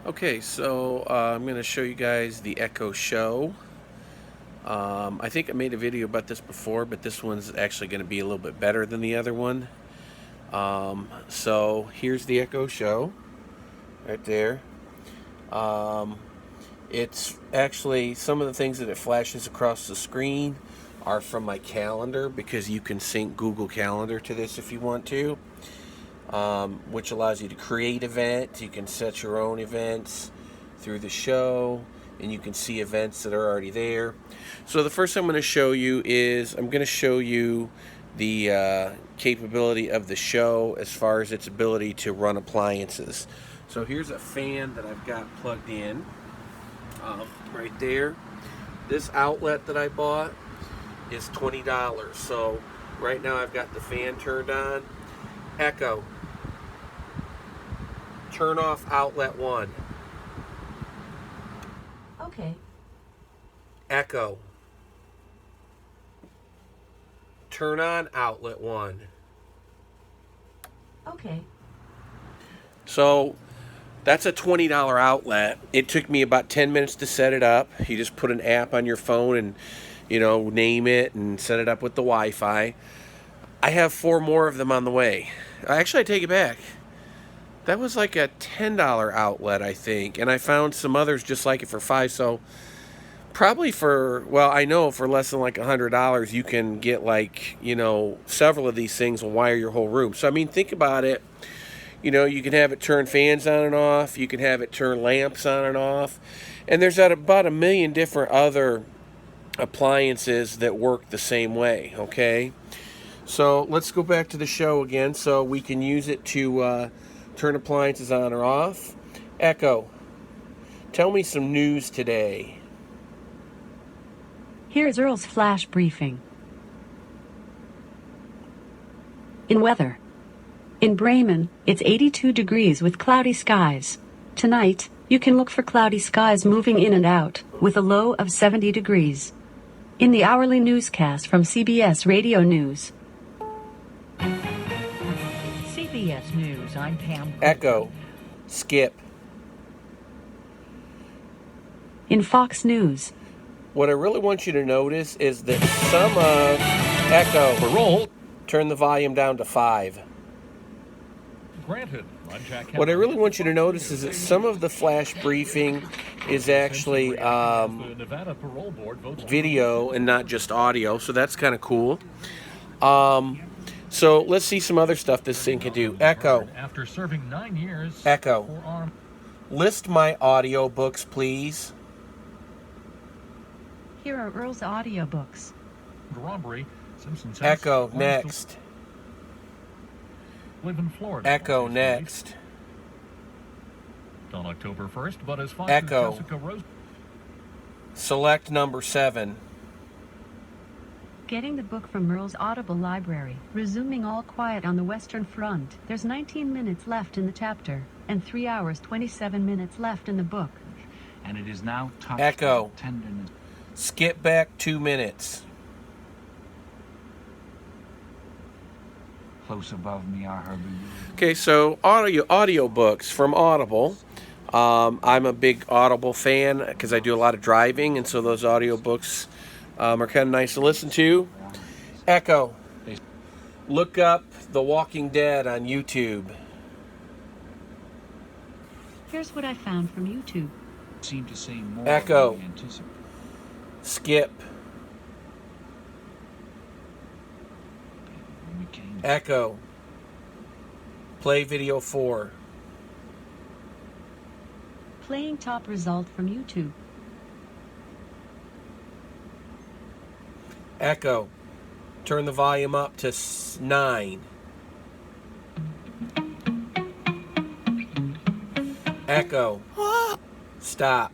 Okay, so I'm going to show you guys the Echo Show. I think I made a video about this before, but this one's actually going to be a little bit better than the other one. So here's the Echo Show, right there. Um, it's actually, some of the things that it flashes across the screen are from my calendar, because you can sync Google Calendar to this if you want to. Which allows you to create events. You can set your own events through the show, and you can see events that are already there. So the first thing I'm going to show you is I'm going to show you the capability of the show as far as its ability to run appliances. So here's a fan that I've got plugged in right there. This outlet that I bought is $20. So right now I've got the fan turned on. Echo, turn off outlet 1. Okay. Echo, turn on outlet 1. Okay. So that's a $20 outlet. It took me about 10 minutes to set it up. You just put an app on your phone and, name it and set it up with the Wi-Fi. I have 4 more of them on the way. Actually, I take it back. That was like a $10 outlet, I think. And I found some others just like it for $5. So probably I know for less than like $100, you can get several of these things and wire your whole room. So, I mean, think about it. You can have it turn fans on and off. You can have it turn lamps on and off. And there's about a million different other appliances that work the same way, okay? So let's go back to the show again so we can use it to turn appliances on or off. Echo, tell me some news today. Here's Earl's flash briefing. In weather. In Bremen, it's 82 degrees with cloudy skies. Tonight, you can look for cloudy skies moving in and out, with a low of 70 degrees. In the hourly newscast from CBS Radio News. CBS News, I'm Pam. Echo, skip. In Fox News. What I really want you to notice is that some of Echo, roll. Turn the volume down to 5. Granted. What I really want you to notice is that some of the flash briefing is actually video and not just audio, so that's kind of cool. So let's see some other stuff this thing can do. Echo. After serving 9 years. Echo. List my audiobooks, please. Here are Earl's audiobooks. Robbery. Simpsons. Echo, next. Live in Florida. Echo, next. On October 1st, but as Fox's Echo. Jessica Rose. Select number 7. Getting the book from Earl's Audible library. Resuming All Quiet on the Western Front. There's 19 minutes left in the chapter, and 3 hours 27 minutes left in the book. And it is now touched Echo. by tenderness. Skip back 2 minutes. Close above me are her. Okay, so audiobooks from Audible. I'm a big Audible fan because I do a lot of driving, and so those audiobooks are kind of nice to listen to. Echo, look up The Walking Dead on YouTube. Here's what I found from YouTube. Seem to say more Echo. than we anticipate. Skip. When we came Echo. Play video 4. Playing top result from YouTube. Echo. Turn the volume up to 9. Echo. Stop.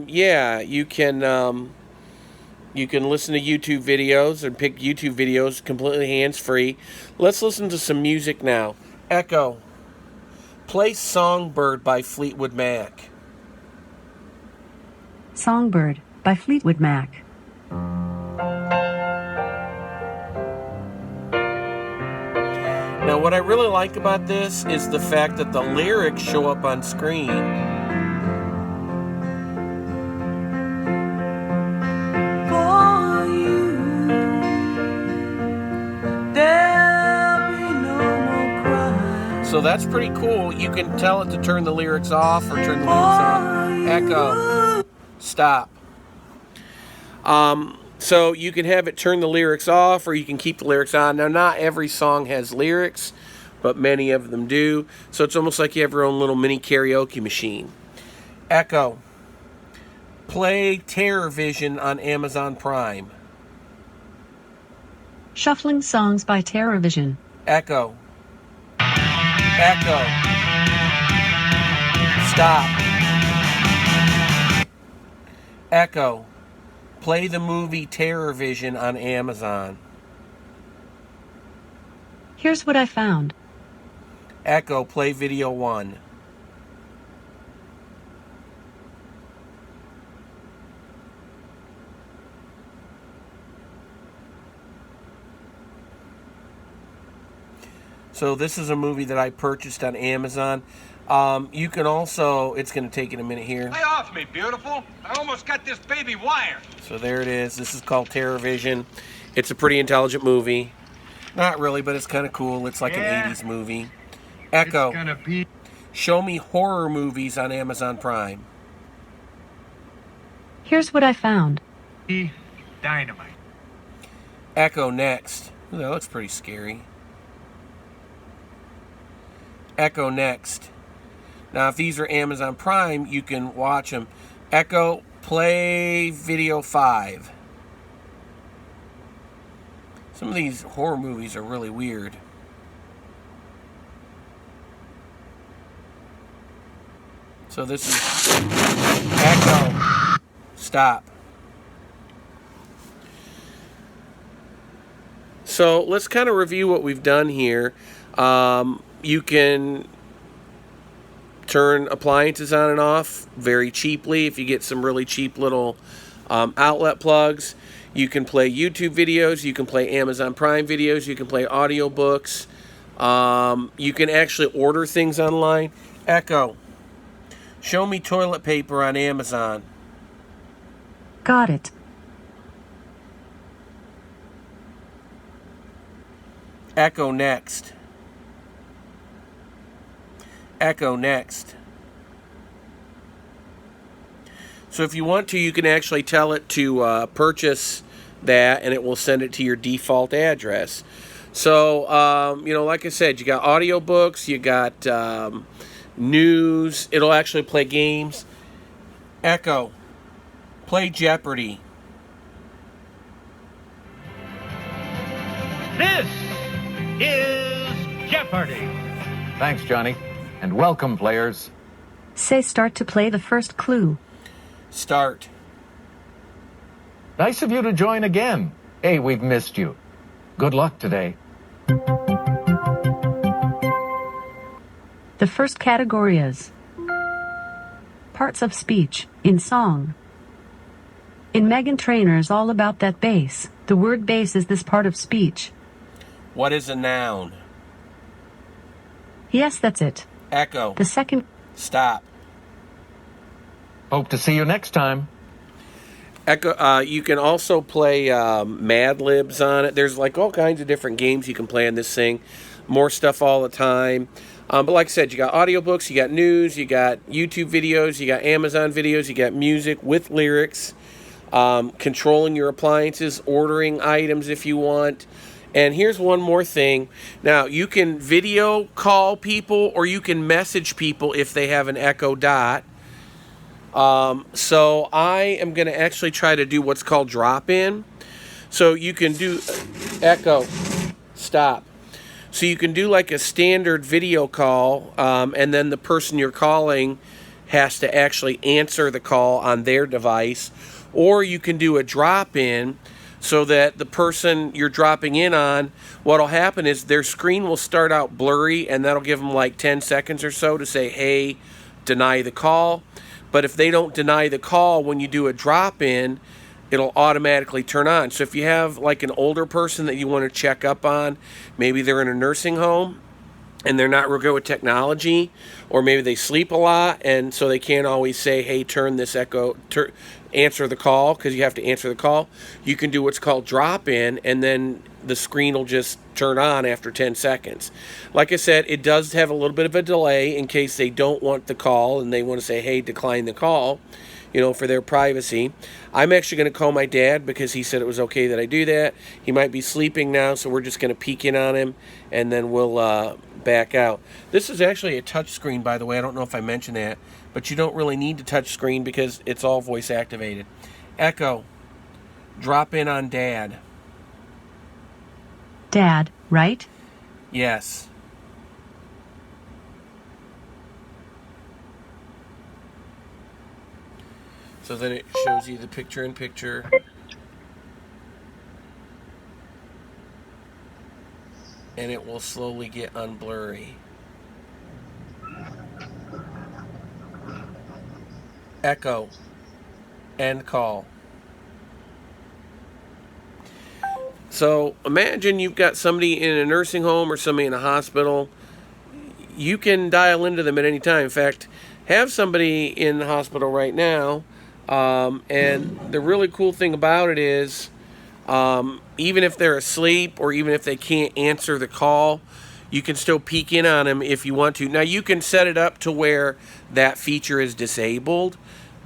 Yeah, you can listen to YouTube videos and pick YouTube videos completely hands-free. Let's listen to some music now. Echo, play Songbird by Fleetwood Mac. Songbird by Fleetwood Mac. Now, what I really like about this is the fact that the lyrics show up on screen. For you, there'll be no more crying. So that's pretty cool. You can tell it to turn the lyrics off or turn the lyrics on. Echo. Stop. So you can have it turn the lyrics off or you can keep the lyrics on. Now, not every song has lyrics, but many of them do. So it's almost like you have your own little mini karaoke machine. Echo. Play Terror Vision on Amazon Prime. Shuffling songs by TerrorVision. Echo. Echo. Stop. Echo. Play the movie Terror Vision on Amazon. Here's what I found. Echo. Play Video 1. So this is a movie that I purchased on Amazon. You can also, it's going to take it a minute here. Lay off me, beautiful. I almost got this baby wired. So there it is. This is called Terror Vision. It's a pretty intelligent movie. Not really, but it's kind of cool. It's like Yeah. an 80s movie. Echo. It's gonna be Show me horror movies on Amazon Prime. Here's what I found. dynamite. Echo next. Ooh, that looks pretty scary. Echo next. Now, if these are Amazon Prime, you can watch them. Echo, play Video 5. Some of these horror movies are really weird. So this is Echo. Stop. So let's kind of review what we've done here. You can turn appliances on and off very cheaply if you get some really cheap little outlet plugs. You can play YouTube videos. You can play Amazon Prime videos. You can play audiobooks. You can actually order things online. Echo, show me toilet paper on Amazon. Got it. Echo next. Echo next. So if you want to, you can actually tell it to purchase that, and it will send it to your default address. So, like I said, you got audiobooks, you got news. It'll actually play games. Echo, play Jeopardy. This is Jeopardy! Thanks, Johnny. And welcome, players. Say start to play the first clue. Start. Nice of you to join again. Hey, we've missed you. Good luck today. The first category is parts of speech in song. In Meghan Trainor's All About That Bass, the word bass is this part of speech. What is a noun? Yes, that's it. Echo, The second stop. Hope to see you next time. Echo, you can also play Mad Libs on it. There's like all kinds of different games you can play on this thing. More stuff all the time. But like I said, you got audiobooks, you got news, you got YouTube videos, you got Amazon videos, you got music with lyrics, controlling your appliances, ordering items if you want. And here's one more thing. Now, you can video call people or you can message people if they have an Echo Dot. So I am going to actually try to do what's called drop-in. So you can do Echo, stop. So you can do like a standard video call, and then the person you're calling has to actually answer the call on their device. Or you can do a drop-in so that the person you're dropping in on, what'll happen is their screen will start out blurry, and that'll give them like 10 seconds or so to say, hey, deny the call. But if they don't deny the call when you do a drop-in, it'll automatically turn on. So if you have like an older person that you want to check up on, maybe they're in a nursing home and they're not real good with technology, or maybe they sleep a lot and so they can't always say, hey, turn this echo, answer the call, because you have to answer the call. You can do what's called drop in, and then the screen will just turn on after 10 seconds. Like I said, it does have a little bit of a delay in case they don't want the call and they want to say, hey, decline the call, for their privacy. I'm actually going to call my dad because he said it was okay that I do that. He might be sleeping now, so we're just going to peek in on him, and then we'll back out. This is actually a touch screen, by the way. I don't know if I mentioned that, but you don't really need to touch screen because it's all voice activated. Echo, drop in on Dad. Dad, right? Yes. So then it shows you the picture-in-picture. And it will slowly get unblurry. Echo. End call. So imagine you've got somebody in a nursing home or somebody in a hospital. You can dial into them at any time. In fact, have somebody in the hospital right now. And the really cool thing about it is, even if they're asleep or even if they can't answer the call, you can still peek in on them if you want to. Now, you can set it up to where that feature is disabled,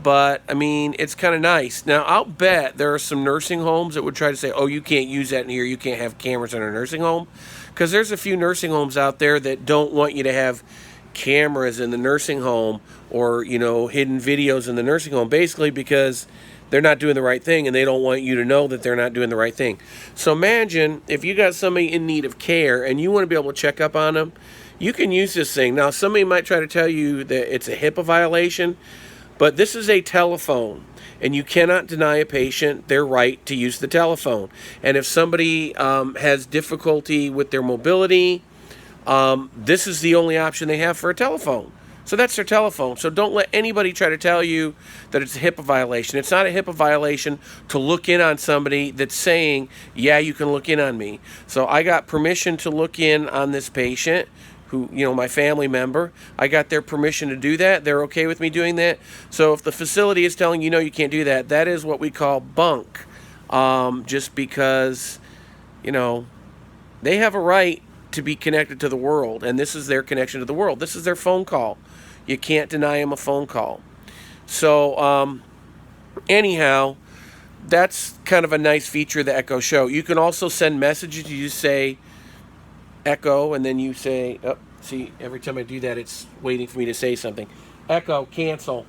but, I mean, it's kind of nice. Now, I'll bet there are some nursing homes that would try to say, oh, you can't use that in here, you can't have cameras in a nursing home, because there's a few nursing homes out there that don't want you to have cameras in the nursing home or, hidden videos in the nursing home, basically because they're not doing the right thing and they don't want you to know that they're not doing the right thing. So imagine if you got somebody in need of care and you want to be able to check up on them, you can use this thing. Now, somebody might try to tell you that it's a HIPAA violation, but this is a telephone, and you cannot deny a patient their right to use the telephone. And if somebody has difficulty with their mobility, this is the only option they have for a telephone. So that's their telephone. So don't let anybody try to tell you that it's a HIPAA violation. It's not a HIPAA violation to look in on somebody that's saying, yeah, you can look in on me. So I got permission to look in on this patient who, my family member. I got their permission to do that. They're okay with me doing that. So if the facility is telling you, no, you can't do that, that is what we call bunk. Just because, they have a right to be connected to the world, and this is their connection to the world. This is their phone call. You can't deny them a phone call. So, anyhow, that's kind of a nice feature of the Echo Show. You can also send messages. You just say Echo, and then you say, see, every time I do that, it's waiting for me to say something. Echo, cancel.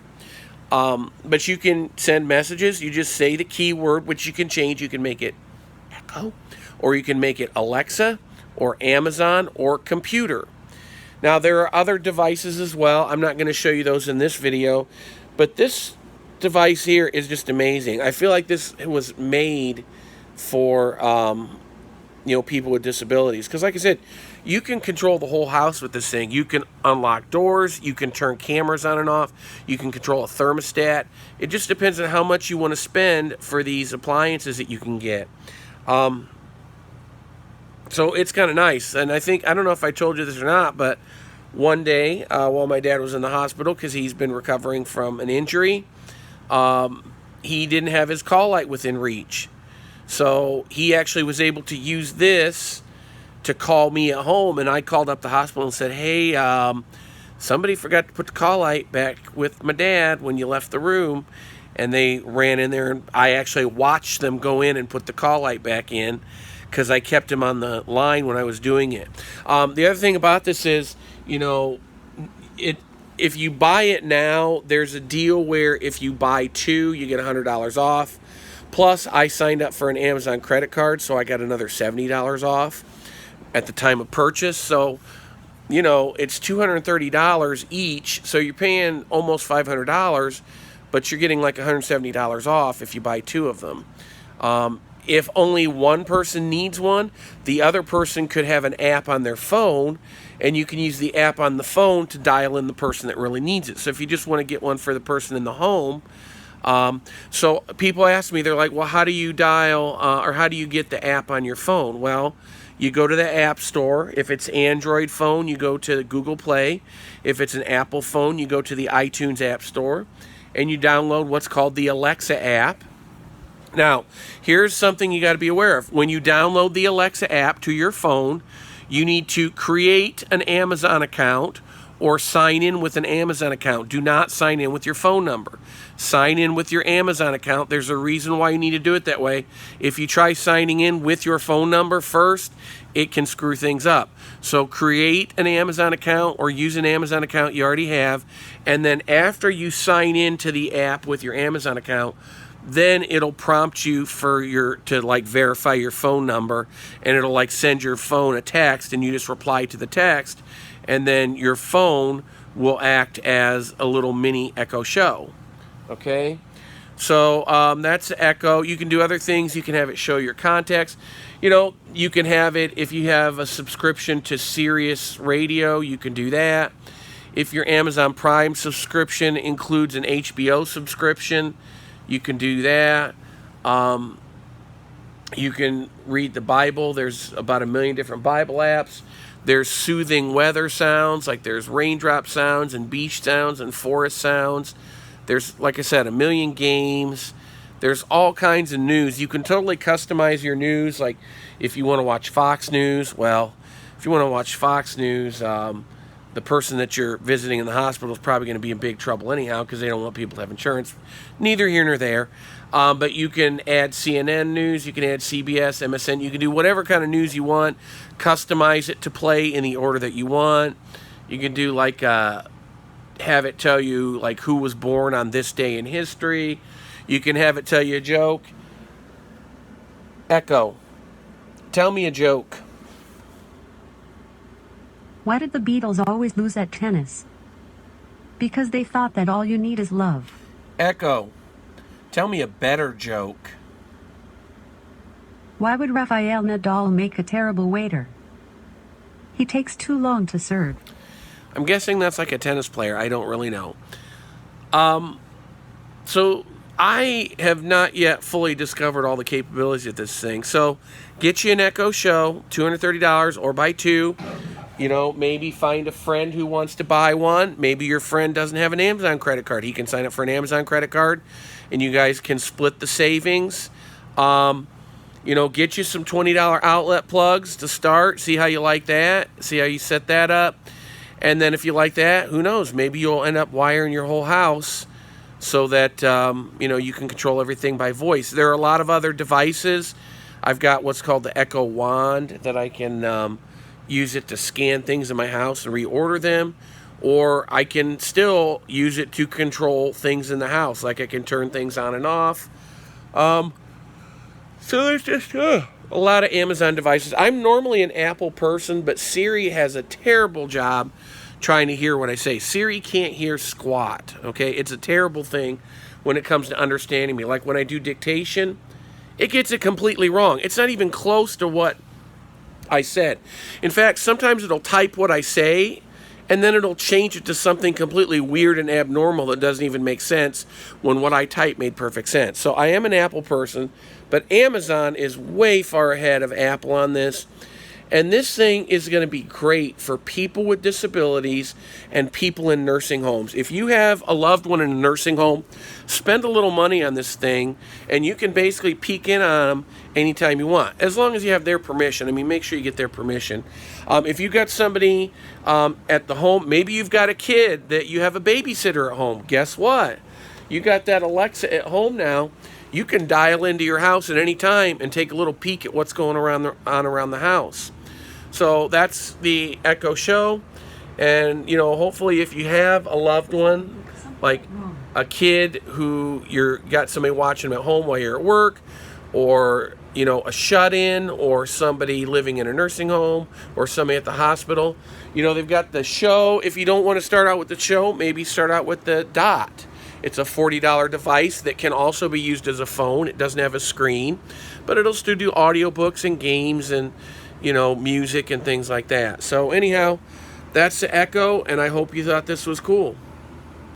But you can send messages. You just say the keyword, which you can change. You can make it Echo, or you can make it Alexa, or Amazon, or computer. Now, there are other devices as well. I'm not going to show you those in this video, but this device here is just amazing. I feel like this was made for, people with disabilities. Because like I said, you can control the whole house with this thing. You can unlock doors. You can turn cameras on and off. You can control a thermostat. It just depends on how much you want to spend for these appliances that you can get. So it's kind of nice. And I don't know if I told you this or not, but one day while my dad was in the hospital, because he's been recovering from an injury, he didn't have his call light within reach. So he actually was able to use this to call me at home. And I called up the hospital and said, hey, somebody forgot to put the call light back with my dad when you left the room. And they ran in there, and I actually watched them go in and put the call light back in, because I kept him on the line when I was doing it. The other thing about this is, if you buy it now, there's a deal where if you buy two, you get $100 off. Plus, I signed up for an Amazon credit card, so I got another $70 off at the time of purchase. So, it's $230 each, so you're paying almost $500, but you're getting like $170 off if you buy two of them. If only one person needs one, the other person could have an app on their phone, and you can use the app on the phone to dial in the person that really needs it. So if you just want to get one for the person in the home, So people ask me, they're like, well, how do you dial or how do you get the app on your phone? Well, you go to the App Store. If it's Android phone, you go to Google Play. If it's an Apple phone, you go to the iTunes App Store and you download what's called the Alexa app. Now, here's something you got to be aware of. When you download the Alexa app to your phone, you need to create an Amazon account or sign in with an Amazon account. Do not sign in with your phone number. Sign in with your Amazon account. There's a reason why you need to do it that way. If you try signing in with your phone number first, it can screw things up. So create an Amazon account or use an Amazon account you already have, and then after you sign into the app with your Amazon account, then it'll prompt you to like verify your phone number, and it'll like send your phone a text, and you just reply to the text, and then your phone will act as a little mini Echo Show. Okay, so that's Echo. You can do other things. You can have it show your contacts. You know, you can have it if you have a subscription to Sirius Radio. You can do that. If your Amazon Prime subscription includes an HBO subscription, you can do that. You can read the Bible. There's about 1 million different Bible apps. There's soothing weather sounds, like there's raindrop sounds and beach sounds and forest sounds. There's, like I said, 1 million games. There's all kinds of news. You can totally customize your news. Like if you want to watch Fox News, well, if you want to watch Fox News, the person that you're visiting in the hospital is probably going to be in big trouble anyhow because they don't want people to have insurance. Neither here nor there. But you can add CNN news, you can add CBS, MSN, you can do whatever kind of news you want, customize it to play in the order that you want. You can do like, have it tell you like who was born on this day in history. You can have it tell you a joke. Echo, tell me a joke. Why did the Beatles always lose at tennis? Because they thought that all you need is love. Echo, tell me a better joke. Why would Rafael Nadal make a terrible waiter? He takes too long to serve. I'm guessing that's like a tennis player. I don't really know. So I have not yet fully discovered all the capabilities of this thing. So get you an Echo Show, $230 or buy two. You know, maybe find a friend who wants to buy one. Maybe your friend doesn't have an Amazon credit card. He can sign up for an Amazon credit card, and you guys can split the savings. You know, get you some $20 outlet plugs to start. See how you like that. See how you set that up. And then if you like that, who knows? Maybe you'll end up wiring your whole house so that, you know, you can control everything by voice. There are a lot of other devices. I've got what's called the Echo Wand that I can use it to scan things in my house and reorder them, or I can still use it to control things in the house, like I can turn things on and off. So there's just a lot of Amazon devices. I'm normally an Apple person, but Siri has a terrible job trying to hear what I say. Siri can't hear squat, okay? It's a terrible thing when it comes to understanding me. Like when I do dictation, it gets it completely wrong. It's not even close to what I said. In fact, sometimes it'll type what I say, and then it'll change it to something completely weird and abnormal that doesn't even make sense when what I type made perfect sense. So I am an Apple person, but Amazon is way far ahead of Apple on this. And this thing is going to be great for people with disabilities and people in nursing homes. If you have a loved one in a nursing home, spend a little money on this thing, and you can basically peek in on them anytime you want, as long as you have their permission. I mean, make sure you get their permission. If you've got somebody at the home, maybe you've got a kid that you have a babysitter at home. Guess what? You got that Alexa at home now. You can dial into your house at any time and take a little peek at what's going around the house. So that's the Echo Show. And, you know, hopefully if you have a loved one, like a kid who you're got somebody watching them at home while you're at work, or, you know, a shut-in, or somebody living in a nursing home, or somebody at the hospital, you know, they've got the Show. If you don't want to start out with the Show, maybe start out with the Dot. It's a $40 device that can also be used as a phone. It doesn't have a screen, but it'll still do audiobooks and games and, you know, music and things like that. So anyhow, that's the Echo, and I hope you thought this was cool.